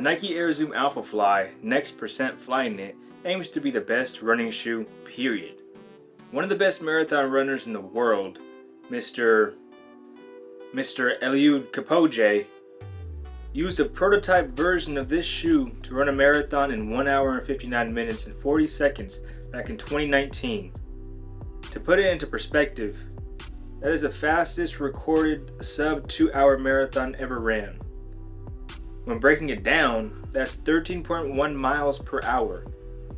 The Nike Air Zoom Alpha Fly Next Percent Flyknit aims to be the best running shoe, period. One of the best marathon runners in the world, Mr. Eliud Kipchoge, used a prototype version of this shoe to run a marathon in 1 hour and 59 minutes and 40 seconds back in 2019. To put it into perspective, that is the fastest recorded sub 2 hour marathon ever ran. When breaking it down, that's 13.1 miles per hour,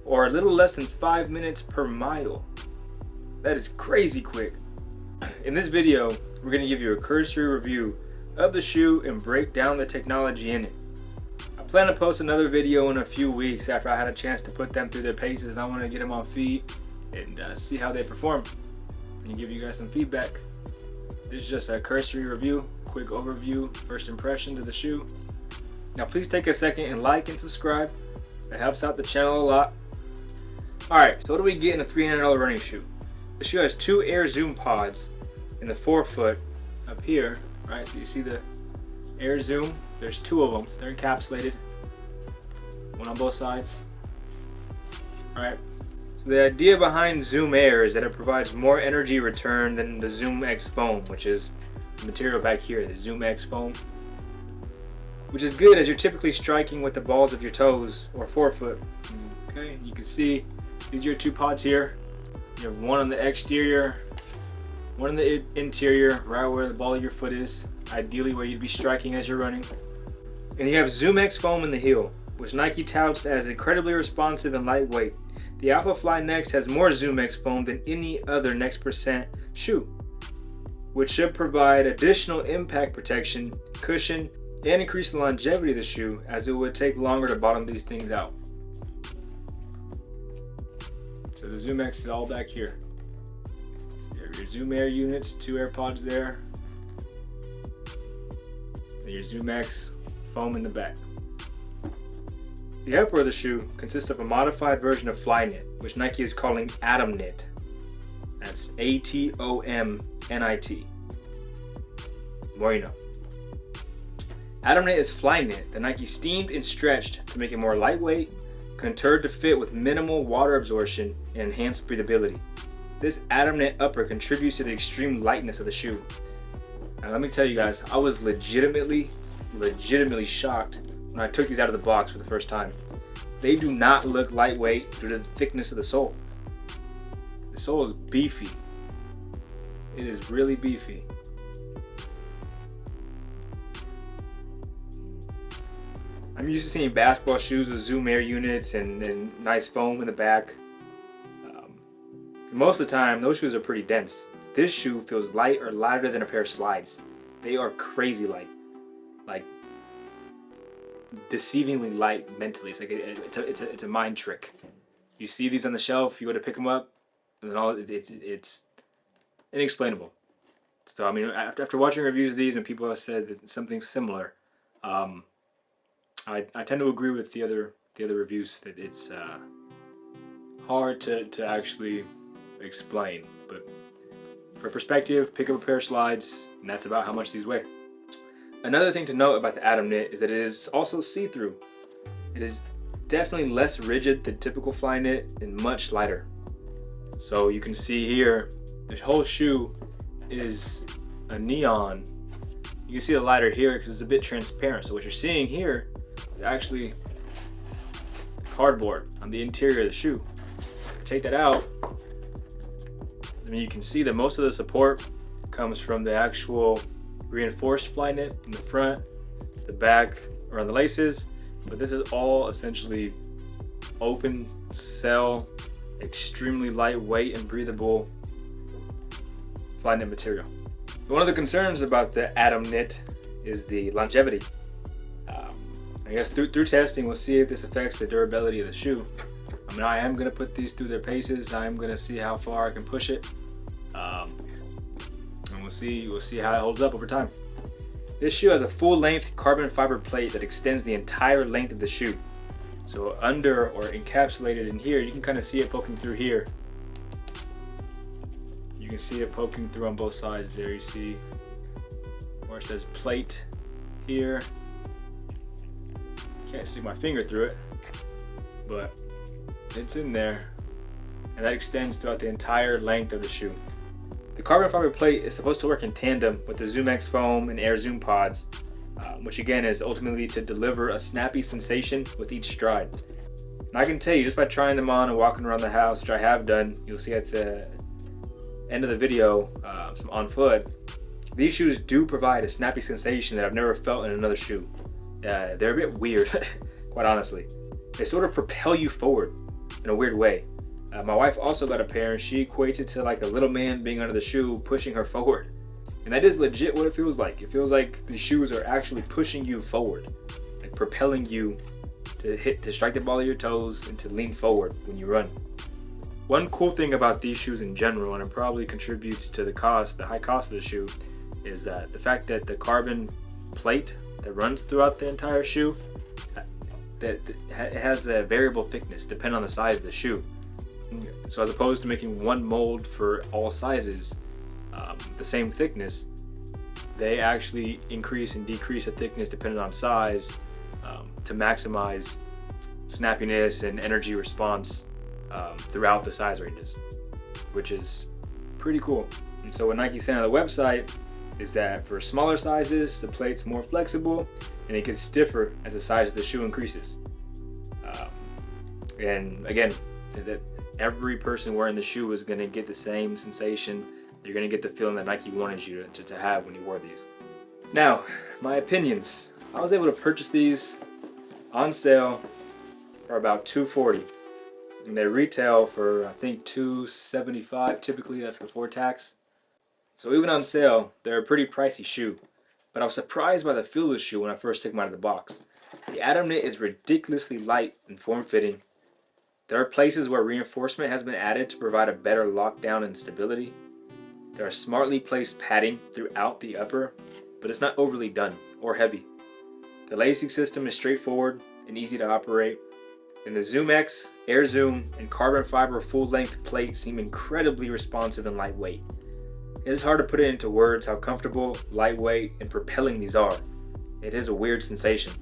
or a little less than 5 minutes per mile. That is crazy quick. In this video, we're going to give you a cursory review of the shoe and break down the technology in it. I plan to post another video in a few weeks after I had a chance to put them through their paces. I want to get them on feet and see how they perform and give you guys some feedback. This is just a cursory review, quick overview, first impressions of the shoe. Now please take a second and like and subscribe. It helps out the channel a lot. Alright, so what do we get in a $300 running shoe? The shoe has two Air Zoom pods in the forefoot up here. Right, so you see the Air Zoom. There's two of them. They're encapsulated. One on both sides. Alright. So the idea behind Zoom Air is that it provides more energy return than the Zoom X foam, which is the material back here, the Zoom X foam. Which is good as you're typically striking with the balls of your toes or forefoot. Okay, you can see these are your two pods here. You have one on the exterior, one on the interior, right where the ball of your foot is, ideally where you'd be striking as you're running. And you have Zoom X foam in the heel, which Nike touts as incredibly responsive and lightweight. The Alpha Fly Next has more Zoom X foam than any other Next Percent shoe, which should provide additional impact protection, cushion, and increase the longevity of the shoe, as it would take longer to bottom these things out. So the Zoom X is all back here. So you have your Zoom Air units, two air pods there, and your Zoom X foam in the back. The upper of the shoe consists of a modified version of Flyknit, which Nike is calling Atom Knit. That's ATOMNIT. More you know. Atom Knit is Flyknit that Nike steamed and stretched to make it more lightweight, contoured to fit with minimal water absorption and enhanced breathability. This Atom Knit upper contributes to the extreme lightness of the shoe. Now let me tell you guys, I was legitimately shocked when I took these out of the box for the first time. They do not look lightweight due to the thickness of the sole. The sole is beefy. It is really beefy. I'm used to seeing basketball shoes with Zoom Air units and nice foam in the back. Most of the time, those shoes are pretty dense. This shoe feels light or lighter than a pair of slides. They are crazy light, like deceivingly light mentally. It's like it's a mind trick. You see these on the shelf, you go to pick them up, and then it's inexplainable. So I mean, after watching reviews of these and people have said something similar, I tend to agree with the other reviews that it's hard to actually explain. But for perspective, pick up a pair of slides, and that's about how much these weigh. Another thing to note about the Atom Knit is that it is also see-through. It is definitely less rigid than typical Flyknit and much lighter. So you can see here, the whole shoe is a neon. You can see the lighter here because it's a bit transparent. So what you're seeing here is actually cardboard on the interior of the shoe. Take that out, I mean, you can see that most of the support comes from the actual reinforced Flyknit in the front, the back, around the laces, but this is all essentially open cell, extremely lightweight and breathable Flyknit material. One of the concerns about the Atom Knit is the longevity. I guess through testing, we'll see if this affects the durability of the shoe. I mean, I am going to put these through their paces. I'm going to see how far I can push it, and we'll see how it holds up over time. This shoe has a full-length carbon fiber plate that extends the entire length of the shoe. So under or encapsulated in here, you can kind of see it poking through here. You can see it poking through on both sides there. You see where it says plate here. Can't stick my finger through it, but it's in there, and that extends throughout the entire length of the shoe. The carbon fiber plate is supposed to work in tandem with the ZoomX foam and Air Zoom pods, which again is ultimately to deliver a snappy sensation with each stride. And I can tell you, just by trying them on and walking around the house, which I have done, you'll see at the end of the video, some on foot, these shoes do provide a snappy sensation that I've never felt in another shoe. They're a bit weird, quite honestly. They sort of propel you forward in a weird way. My wife also got a pair, and she equates it to like a little man being under the shoe pushing her forward. And that is legit what it feels like. It feels like the shoes are actually pushing you forward, like propelling you to strike the ball of your toes and to lean forward when you run. One cool thing about these shoes in general, and it probably contributes to the high cost of the shoe, is that the fact that the carbon plate that runs throughout the entire shoe, that it has a variable thickness depending on the size of the shoe. So as opposed to making one mold for all sizes the same thickness, they actually increase and decrease the thickness depending on size to maximize snappiness and energy response throughout the size ranges, which is pretty cool. And so what Nike said on the website is that for smaller sizes, the plate's more flexible and it gets stiffer as the size of the shoe increases. And again, that every person wearing the shoe is going to get the same sensation. You're going to get the feeling that Nike wanted you to have when you wore these. Now, my opinions. I was able to purchase these on sale for about $240. And they retail for, I think, $275 typically. That's before tax. So even on sale, they're a pretty pricey shoe. But I was surprised by the feel of the shoe when I first took them out of the box. The Atom Knit is ridiculously light and form-fitting. There are places where reinforcement has been added to provide a better lockdown and stability. There are smartly placed padding throughout the upper, but it's not overly done or heavy. The lacing system is straightforward and easy to operate. And the ZoomX, Air Zoom, and carbon fiber full-length plate seem incredibly responsive and lightweight. It is hard to put it into words how comfortable, lightweight, and propelling these are. It is a weird sensation.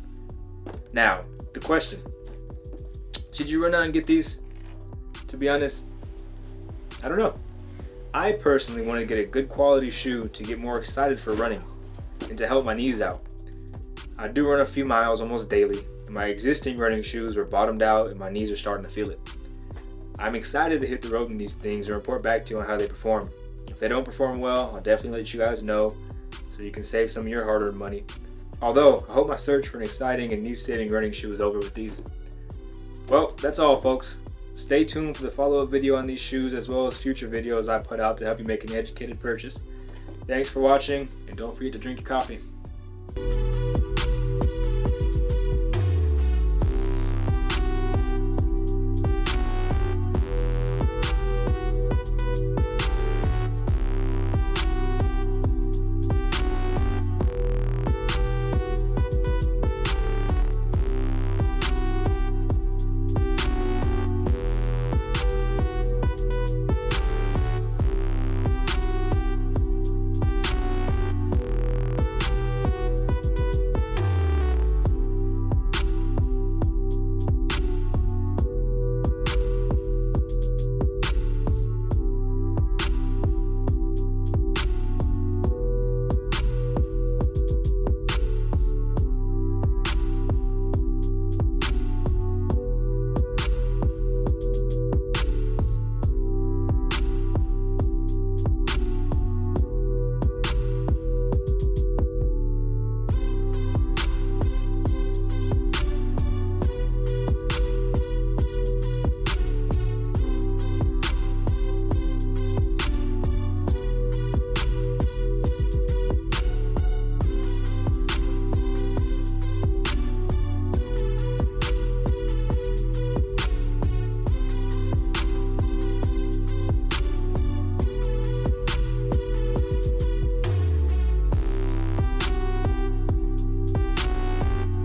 Now, the question. Should you run out and get these? To be honest, I don't know. I personally want to get a good quality shoe to get more excited for running and to help my knees out. I do run a few miles almost daily, and my existing running shoes are bottomed out and my knees are starting to feel it. I'm excited to hit the road in these things and report back to you on how they perform. If they don't perform well, I'll definitely let you guys know so you can save some of your hard-earned money. Although, I hope my search for an exciting and knee-saving running shoe is over with these. Well, that's all, folks. Stay tuned for the follow-up video on these shoes as well as future videos I put out to help you make an educated purchase. Thanks for watching, and don't forget to drink your coffee.